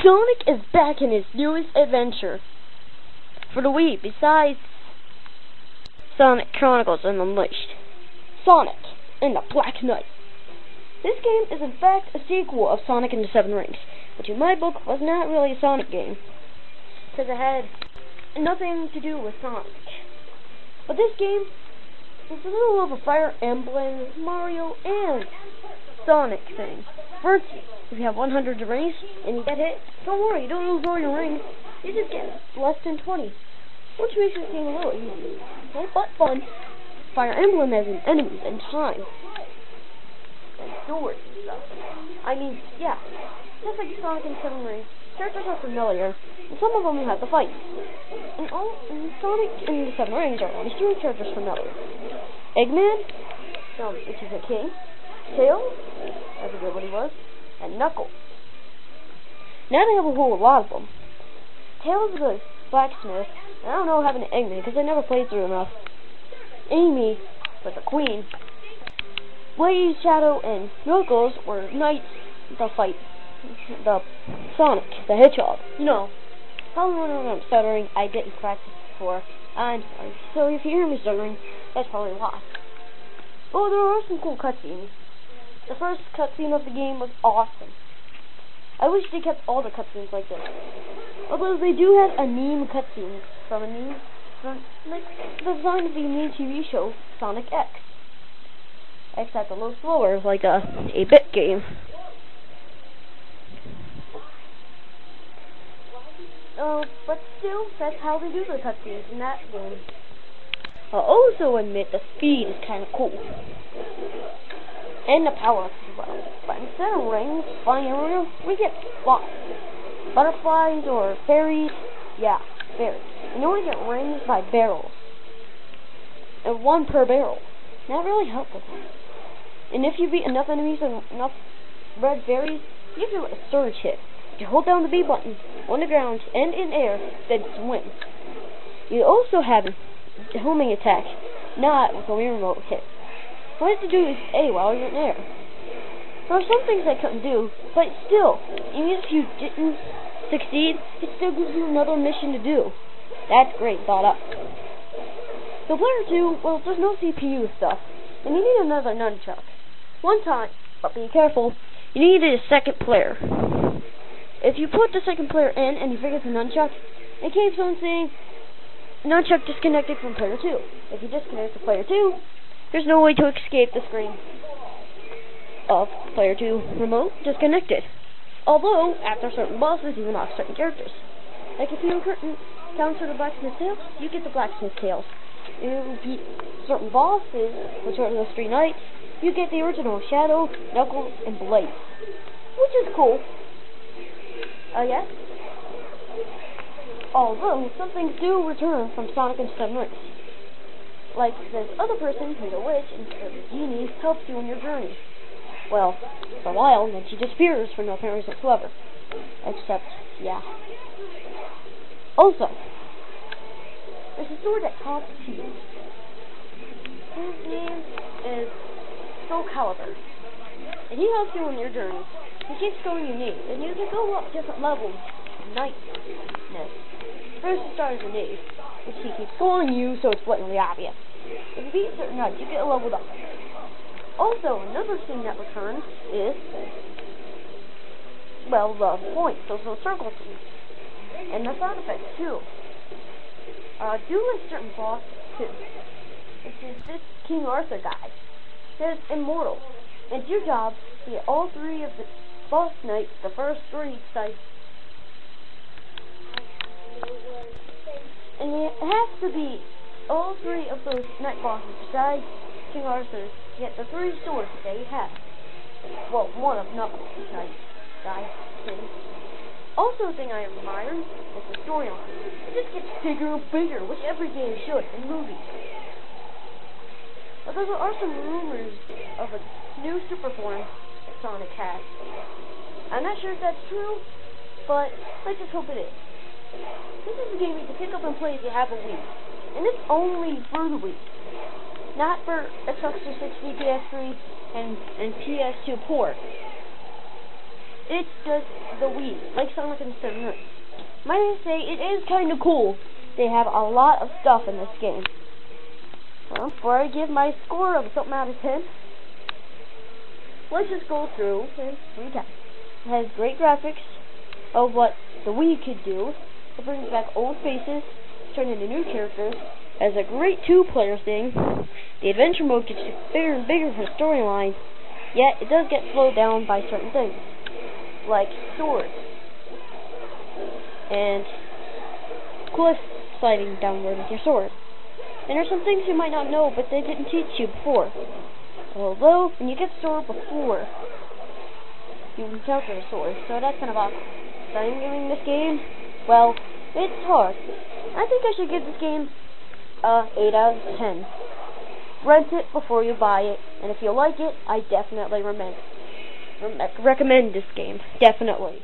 Sonic is back in his newest adventure for the Wii, besides Sonic Chronicles Unleashed. Sonic and the Black Knight. This game is in fact a sequel of Sonic and the Seven Rings, which in my book was not really a Sonic game, because it had nothing to do with Sonic. But this game is a little of a Fire Emblem, Mario, and Sonic thing. First, if you have 100 rings and you get hit, don't worry, you don't lose all your rings. You just get less than 20, which makes this game a little easy. Okay, but fun. Fire Emblem has an enemies and time and doors and stuff. I mean, yeah, just like Sonic and Seven Rings, characters are familiar, and some of them have to fight. And Sonic and the Seven Rings are only 3 characters familiar. Eggman, which is a king. Tails, I forget what he was, and Knuckles. Now they have a whole lot of them. Tails is a blacksmith, and I don't know having an Eggman because I never played through enough. Amy was a queen. Blaze, Shadow, and Knuckles were knights to fight the Sonic, the Hedgehog. You know, probably when I'm stuttering, I didn't practice before. I'm sorry. So if you hear me stuttering, that's probably why. Oh, there are some cool cutscenes. The first cutscene of the game was awesome. I wish they kept all the cutscenes like this. Although they do have anime cutscenes from like the design of the anime TV show Sonic X. Except a little slower, like a 8-bit game. But still, that's how they do the cutscenes in that game. I'll also admit the speed is kind of cool. And the power as well. But instead of rings flying everywhere, we get butterflies or fairies. Yeah, fairies. And then we get rings by barrels. And 1 per barrel. That really helpful. And if you beat enough enemies and enough red fairies, you do a surge hit. You hold down the B button on the ground and in air, then swim. You also have a homing attack, not with a remote hit. What you have to do is A while you're in air. There are some things I couldn't do, but still, even if you didn't succeed, it still gives you another mission to do. That's great, thought up. So player 2, well, there's no CPU stuff, and you need another nunchuck. One time, but be careful, you need a second player. If you put the second player in and you forget the nunchuck, it keeps on saying, nunchuck disconnected from player 2. If you disconnect to player 2, there's no way to escape the screen of player 2 remote disconnected. Although, after certain bosses, you can lock certain characters. Like if you encounter the blacksmith tails, you get the blacksmith tails. If you beat certain bosses, which are the 3 knights, you get the original Shadow, Knuckles, and Blaze. Which is cool. Yes? Although, some things do return from Sonic and Seven Rings. Like this other person who's a witch and a genie helps you on your journey. Well, for a while, then she disappears for no apparent reason whatsoever. Except, yeah. Also, there's a sword that talks to you. His name is Soul Calibur. And he helps you on your journey. He keeps going you need, and you can go up different levels of knightness. First you start as a knave, which he keeps calling you, so it's blatantly obvious. If you beat certain knights, you get leveled up. Also, another thing that returns is, well, the points, those little circle things. And the sound effects, too. Do like certain bosses, too. Which is this King Arthur guy. Says immortal. And it's your job to get all 3 of the boss knights, the first 3 sites. And it has to be all 3 of those knight bosses besides King Arthur to get the 3 swords that they have. Well, one of Knuckles' knights guy things. Also, a thing I admire is the storyline. It just gets bigger and bigger, which every game should in movies. Although there are some rumors of a new super form that Sonic has. I'm not sure if that's true, but let's just hope it is. This is a game you can pick up and play if you have a Wii. And it's only for the Wii. Not for Xbox 360, PS3, and PS2 port. it does the Wii, like Sonic and Seven Rings. Might I say, it is kind of cool. They have a lot of stuff in this game. Well, before I give my score of something out of 10, let's just go through and recap. It has great graphics of what the Wii could do. It brings back old faces, turn into new characters. It has a great two-player thing. The adventure mode gets bigger and bigger for the storyline, yet it does get slowed down by certain things, like swords and cliff sliding downward with your sword. And there's some things you might not know, but they didn't teach you before. Although, when you get the sword before, you encounter the sword, so that's kind of awkward. So I'm giving this game, well, it's hard. I think I should give this game 8 out of 10. Rent it before you buy it, and if you like it, I definitely recommend this game. Definitely.